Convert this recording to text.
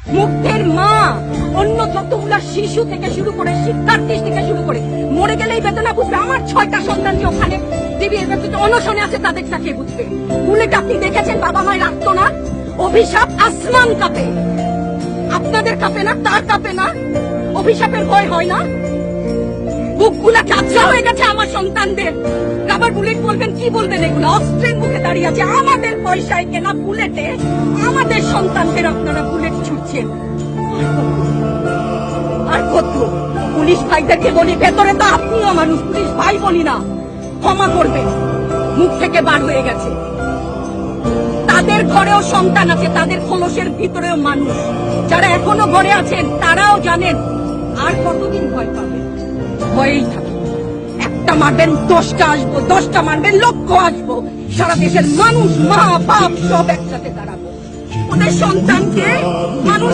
মুগ্ধের মা অন্য যতগুলা শিশু থেকে শুরু করে শিক্ষার্থী থেকে শুরু করে মরে গেলেই বেদনা বুঝবে। আমার 6টা সন্তান যে ওখানে দেবীর অনশনে আছে তাদের তাকে বুঝবে। বুলেট আপনি দেখেছেন বাবা মায়ের আত্মনাদ, অভিশাপ আসমান কাঁপে, আপনাদের কাঁপে না? তার কাঁপে না? অভিশাপের ভয় হয় না? বুকগুলা কাঁচা হয়ে গেছে আমার সন্তানদের। রাবার বুলেট বলবেন কি বলবেন? এগুলো অস্ত্রের মুখে দাঁড়িয়ে আছে। আমাদের পয়সায় কেনা বুলেটে আমাদের সন্তানদের আপনারা বুলেট ছুটছেন। আর কত পুলিশ ভাইদেরকে বলি, ভেতরে তো আপনিও মানুষ, পুলিশ ভাই বলি না, ক্ষমা করবে, মুখ থেকে বার হয়ে গেছে। তাদের ঘরেও সন্তান আছে, তাদের খোলসের ভিতরেও মানুষ। যারা এখনো ঘরে আছেন তারাও জানেন আর কতদিন ভয় পাবেন। ভয়েই থাকে। একটা মারবেন 10টা আসবো, 10টা মারবেন লক্ষ আসবো। সারা দেশের মানুষ, মা বাপ সব একসাথে দাঁড়াবো। ওদের সন্তানকে মানুষ